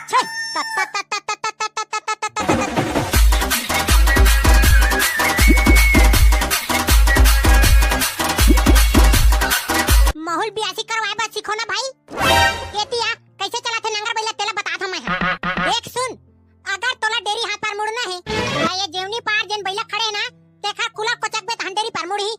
माहौल बियासी करवाए बस सीखो ना भाई। केतिया कैसे चलाते नंगर बैला तेला बता था मैं। देख सुन, अगर तोला डेरी हाथ पर मुड़ना है या ये जेवनी पार जन बैला खड़े ना देखा कुला कोचक बे धान डेरी पर मुड़ी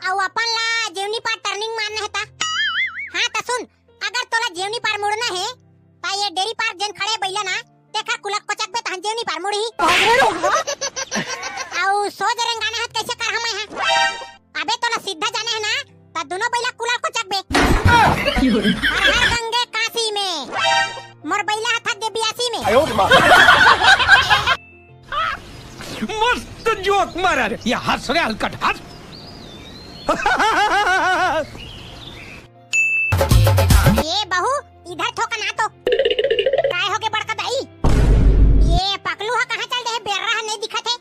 औ अपन ला जेवनी पार टर्निंग मारना है ता। हां ता सुन, अगर तोला जेवनी पार मुड़ना है ता ये डेरी पार जन खड़े बैला ना देखा कुला कोचक बे धान जेवनी पार मुड़ी औ सो जरंगाना हाथ कैसे कर हम है। अबे तोला सीधा जाने है ना ता दोनों बैला कुला कोचक बे हर गंगे काशी में मोर बैला हाथ दे बियासी में। मस्त जोक मारा रे, ये हंस रे हलकट हंस। ये बहू इधर थोका ना तो काय हो के बड़का दाई। ये पकलू हा कहां चल दे बेर्रा नहीं दिखत है।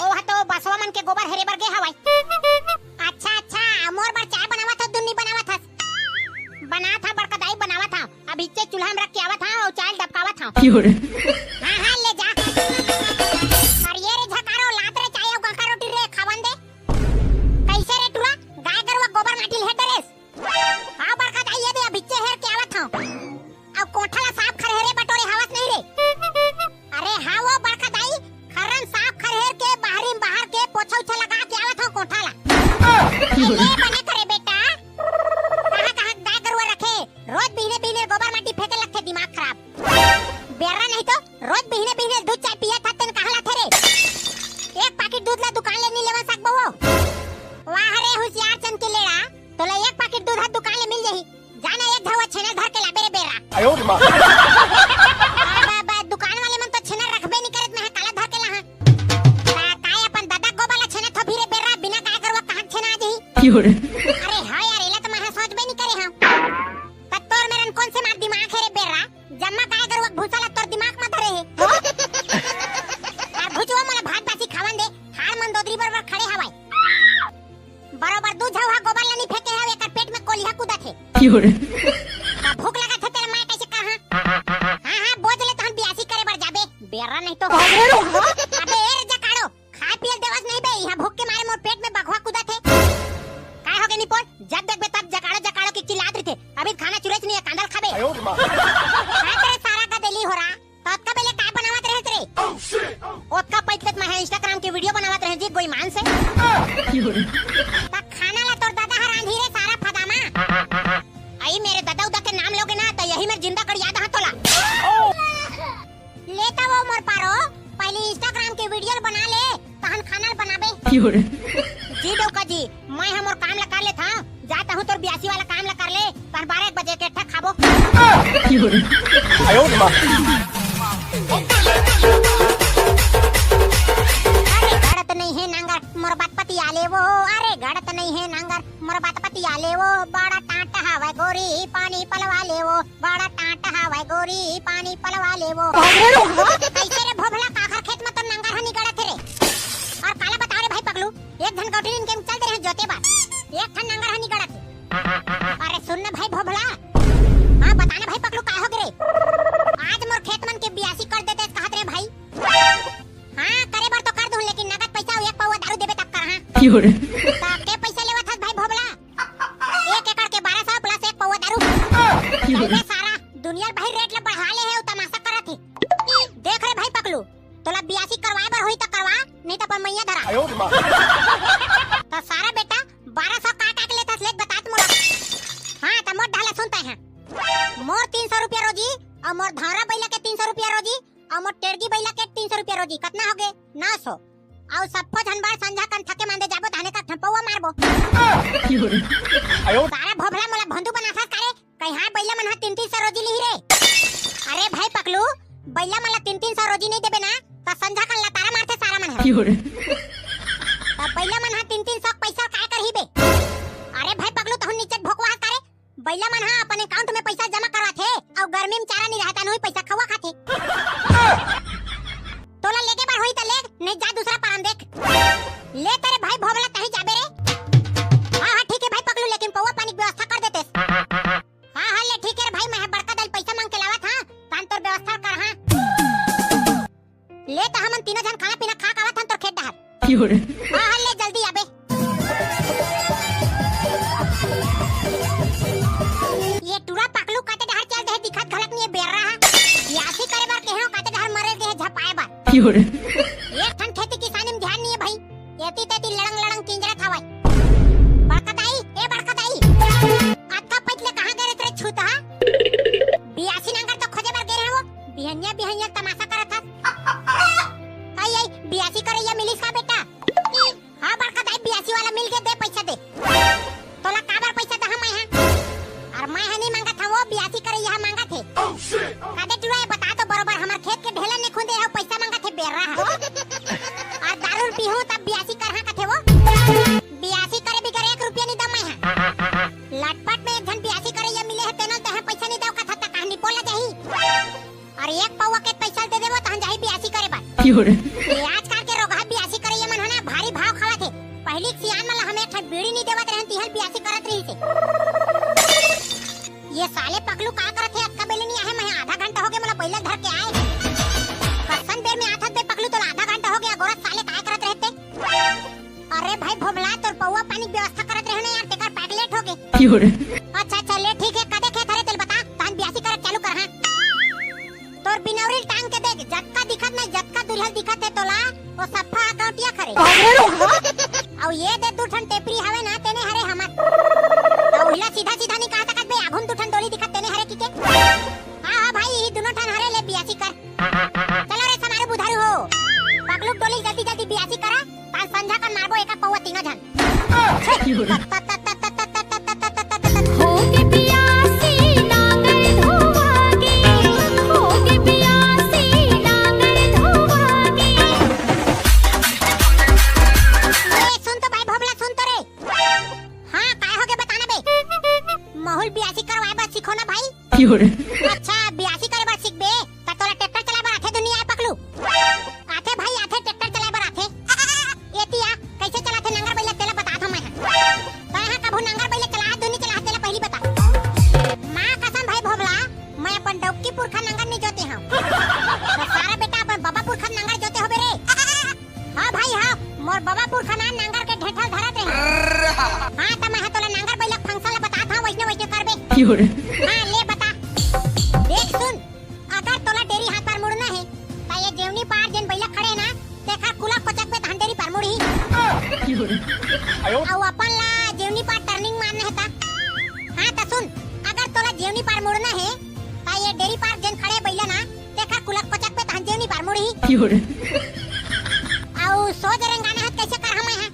ओ हा तो बसवा मन के गोबर हेरे बर गे हवाई। अच्छा अच्छा, मोर बर चाय बनावा था दुन्नी बनावा था। बना था बड़का दाई बनावा था। अब इच्चे चूल्हा में रख के आवा था और चाय डबकावा था। हां हां ले जा। अरे ये रे झकारो लात रे चाय और गंका रोटी रे खावन दे। कैसे रे टुला गाय गरवा गोबर माटी ले डरेस। हां बड़का दाई ये दे अब इच्चे हेर के आवा था। अब कोठाला साफ खरहेरे बटोरे हवस नहीं रे। अरे हां वो बड़का दाई खरन साफ खरहेर के बाहरी बाहर के पोछा उछा लगा के आवा था कोठाला। ये बने करे बेटा कहां कहां गाय गरवा रखे रोज बीने बीने गोबर माटी फेंके लगते दिमाग खराब। बेरा नहीं तो रोज बीने बीने दूध चाय पिया था तन कहां लाथे रे। एक पैकेट दूध ला दुकान ले नहीं लेवा सकबो वो। वाह रे होशियार चन के लेड़ा तोला एक पैकेट दूध हाथ दुकान ले मिल जाही। जाना एक धवा छेना धर के लाबे रे बेरा। बाबा दुकान वाले मन तो छेना रखबे नहीं करत मैं काला धर के लाहा। काय अपन दादा गोबाला छेना थोभी रे बेरा बिना काय करवा कहां छेना आ जाही। अरे हां यार एला तो मैं सोचबे नहीं करे हम। तत्तोर मेरन कौन से मार दिमाग है रे बेरा जम्मा काय करवा भूसाला तोर दिमाग में धरे है। आ भुजवा मोला भात बासी खावन दे हार मन दोदरी बरोबर खड़े हवाई। बरोबर दूध हवा गोबर ला नहीं फेंके हवे एकर पेट में कोलिया कूदा थे। भूख लगा थे तेरा मैं कैसे कहां। हां हां बोझ ले तो हम बियासी करे बर जाबे बेरा नहीं तो। अबे ए जकाड़ो खा पियल देवस नहीं बे यहां भूख के मारे मोर पेट में बघवा कूदा थे। काय हो गए निपोन जब देख बे तब जकाड़ो जकाड़ो की चिल्लात रही थे। अभी खाना चुरच नहीं है कांदल खाबे। हां तेरे सारा का दिली हो रहा तो का बेले काय बनावत रहे रे। ओका पैतत मैं इंस्टाग्राम की वीडियो बनावत रहे जी कोई मान से। ता खाना ला तोर दादा हर आंधी रे सारा फदामा। आई मेरे दादा उदा के नाम लोगे ना तो यही में जिंदा कर याद हां तोला। लेता वो मोर पारो पहले इंस्टाग्राम की वीडियो बना ले तहन खाना बनाबे। जी डोका जी मैं हमर काम ला कर ले था जाता हूं तोर बियासी वाला काम ला कर ले पर 12 बजे के ठक खाबो। अरे गड़त नहीं है नांगर मोर बात पति आले वो। अरे गड़त नहीं है नांगर मोर बात पति आले वो। बड़ा टाट हवा गोरी पानी पलवा ले वो। बड़ा टाट हवा गोरी पानी पलवा ले वो। कैसे रे भोभला काखर खेत में तो नांगर हनी गड़त रे। और काला बता रे भाई पगलू एक धन गौठी इनके चल रहे हैं जोते बात एक धन नांगर हनी गड़त। अरे सुन ना भाई भोभला हां बताना भाई पगलू काय हो गए आज मोर खेत मन के बियासी कर देते कहत रे भाई। हां करे बार तो कर दूं लेकिन नगद पैसा एक पौवा दारू देबे तब कर। हां ता के पैसा लेवत हस भाई भोभला 1 एकड़ के 1200 प्लस एक पौवा दारू। अरे सारा दुनिया भाई रेट ला बढ़ा ले है उ तमाशा करत है। देख रे भाई पगलू तोला बियासी करवाए बर होई त करवा नहीं त पर मैया धरा। तो सारा बेटा 1200 काट के लेतस ले बतात मोला। हां त मोर ढाला सुनता है मोर 300 रुपया रोजी और मोर धारा बैला के 300 रुपया रोजी और मोर टेड़गी बैला के 300 रुपया रोजी कितना हो गए 900। और सबको झनबार संझा कन थके मांदे जाबो धाने का ठपौवा मारबो। सारा भोभला मोला भंदू बनाथस करे कहीं हां बैला मन हा 300 रोजी ली रे। अरे भाई पकलू बैला मला 300 रोजी नहीं देबे ना त संझा कन ला तारा मारते सारा मन है। तब बैला मन हा 300 पैसा काय करही बे। अरे भाई पगलू तहु नीचे भोकवा करे बैला मन हा अपन अकाउंट में पैसा जमा करवाथे और गर्मी में चारा नहीं रहता नहीं पैसा खवा खाथे। तोला लेके बार होई त ले नहीं जा दूसरा पारम देख ले तेरे भाई भोबला तही जाबे रे। हां हां ठीक है भाई पगलू लेकिन पौवा पानी की व्यवस्था कर देते। हां हां ले ठीक है रे भाई मैं बड़का दल पैसा हाँ ले जल्दी आबे। ये टूरा पकलू काटे डहर चल दे दिखत घलक नहीं बेर रहा यासी करे बार केहो काटे डहर मरे दे झपाए बार। एक ठन खेती किसानी में ध्यान नहीं है भाई, एती तेती लड़ंग लड़ंग किंजरा थावाई। बड़कदाई ए बड़कदाई आता पतले कहां गए रे छूता बियासी नंगर तो खोजे बार गए वो बिहनिया बिहनिया तमाशा करत था। आई आई बियासी करे या मिलिस का बेटा। हां बड़कदाई बियासी वाला मिल के दे पैसा दे तोला काबर पैसा दा हम यहां और मैं हनी मांगा था वो बियासी करे यहां मांगा थे। कादे टुरा बता तो बरोबर हमार खेत के ढेला ने खुदे पैसा मांगा थे बेर रहा और दारू पीहू तब बियासी कर हां कथे वो बियासी करे भी करे 1 रुपया नहीं दम है। लटपट में एक जन बियासी करे या मिले है तेनल तह पैसा नहीं दाव कथा त कहानी बोला जाही और एक पौवा के पैसा दे देबो तहन जाही बियासी करे बा। ये आजकल के रोगा बियासी करे ये मन हना भारी भाव खावा थे। पहली सियान मला हमें एक बीड़ी नहीं देवत रहन तिहल बियासी करत रही से। ये साले पकलू का करत है अक्का बेले नहीं आए मैं आधा घंटा हो गया मला पहले धर के आए कसन बेर में आथत बे पकलू तो आधा घंटा हो गया गोरत साले काय करत रहते। अरे भाई भोबला तोर पौवा पानी की व्यवस्था करत रहने यार तेकर पैक लेट हो गए। अच्छा चल ठीक है कदे खेत हरे तेल बता तहन बियासी करत चालू कर हां तोर बिनौरी टांग के देख जक्का दिखत नहीं जक्का दुल्हन दिखत है तोला वो सफा अकाउंटिया करे और ये दे दू ठन टेपरी हवे ना तेने हरे हमर और हिला सीधा सीधा नहीं कहा तक बे आघुन दू ठन डोली दिखत तेने हरे किके। हां भाई ये दोनों ठन हरे ले बियासी कर चलो रे समारे बुधारू हो पगलू डोली जल्दी जल्दी बियासी करा ताल संझा कर मारबो एका पौवा तीनो जन होगे बियासी नांगर धोवागे होगे बियासी नांगर धोवागे। ए सुन तो भाई भोबला सुन तो रे। हां काय हो गया बताना बे माहौल बियासी करवाए बा सीखो ना भाई। अच्छा बियासी करे बा सीख बे त तोला ट्रैक्टर चलाए बा आथे दुनिया पकलू आथे भाई आथे ट्रैक्टर चलाए बा आथे एतिया कैसे चलाथे नंगर बैला तेला बता था मैं तय कभू नंगर बैला चला दुनी चला तेला पहली बता। मां कसम भाई भोबला मैं अपन डौकी पुरखा नंगर नहीं जोते हूं तो सारा बेटा अपन बाबा पुरखा नंगर जोते हो बे रे। हां भाई हां मोर बाबा पुरखा ना नंगर के ढेठल धरत रहे। हां त मैं तोला नंगर बैला फंक्शन ला बता था वैसने वैसने करबे। हां ले बता देख सुन अगर तोला डेरी हाथ पर मुड़ना है तो ये जेवनी पार जन बैला खड़े ना देखा कुला कोचक पे धान डेरी पर मुड़ी और अपन ला जेवनी पार टर्निंग मारना है ता। हां त सुन अगर तोला जेवनी पार मुड़ना है तो ये डेरी पार जन खड़े बैला ना देखा कुला कोचक पे धान जेवनी पार मुड़ी और सो जरंगाना है कैसे कर हम है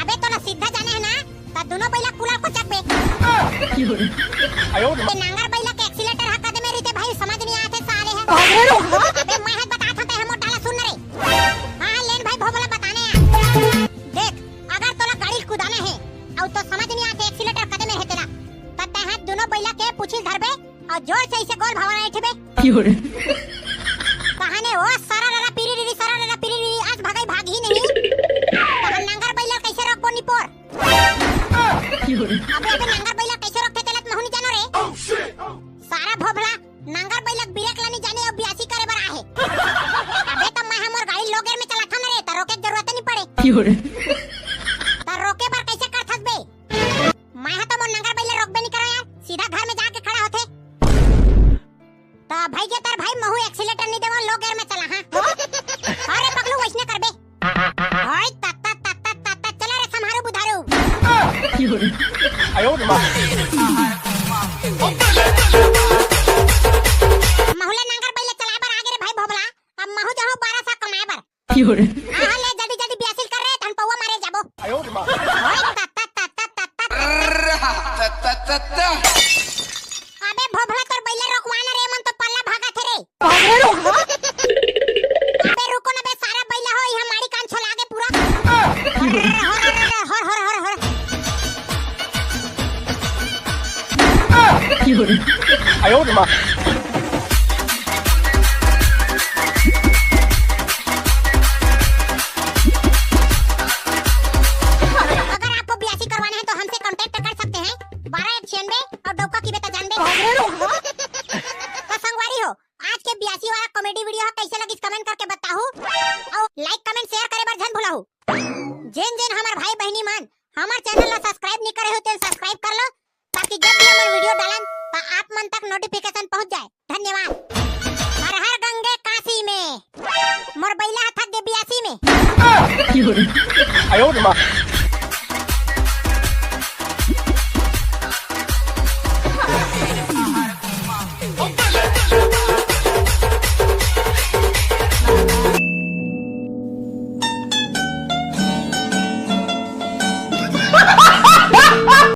अबे तोला सीधा जाने है ना तो दोनों बैला कुला कोचक पे ये नंगर बैला के एक्सीलेटर हक दे मेरी ते भाई समझ नहीं आते सारे है। अबे मैं हाथ बता था हम डाला सुन रे। हां लेन भाई भोबला बताने आ देख अगर तोला गाड़ी कुदाना है और तो समझ नहीं आते एक्सीलेटर कदे में है तेरा त ते हाथ दोनों बैला के पुछिल धरबे और जोर से इसे गोल भावना उठबे कहाने ओ सारा ररा पीरी आज भागई भाग ही नहीं तो नंगर बैला कैसे रोक कोनी पोर अबे नंगर बैला कैसे रोकते तेलत महू नहीं जानो रे सारा भोबला नंगर बैला ब्रेक लानी जाने और बियासी करे बर आहे अबे तो मैं हमर गाड़ी लोगेर में चला था ना रे त रोके की जरूरत नहीं पड़े त रोके बर कैसे करथस बे मैं तो मोर नंगर बैला रोकबे नहीं करो यार सीधा घर में जाके खड़ा होथे त भाई के तर भाई महू एक्सीलेटर नहीं देवा लोगेर में चला हां अरे पगलू वैसने करबे हाय ता चला रे संहारो बुधारू महुला नंगर बैले चलाए बर आगे रे भाई भोबला अब महू जाहू 12 सा कमाए बर हां ले जल्दी जल्दी बियासिल कर रे धन पौवा मारे जाबो अबे भोबला तोर बैले रोकवाना रे मन तो पल्ला भागा थे रे अबे रुको ना बे सारा बैला हो ई हमारी कान छोला के पूरा अगर आपको बियासी करवाना है तो हमसे कांटेक्ट कर सकते हैं 1296 और डौका की बेटा जान दे तो संगवारी हो आज के बियासी वाला कॉमेडी वीडियो कैसे लगी कमेंट करके बताओ और लाइक कमेंट शेयर करे बर धन भुलाओ। हमारे चैनल ला सब्सक्राइब नहीं करे हो तो सब्सक्राइब कर लो, ताकि जब भी हमारे वीडियो डालन तो आप मन तक नोटिफिकेशन पहुंच जाए। धन्यवाद। हर हर गंगे काशी में, मोर बैला थक गे बियासी में। 哎呦我的妈！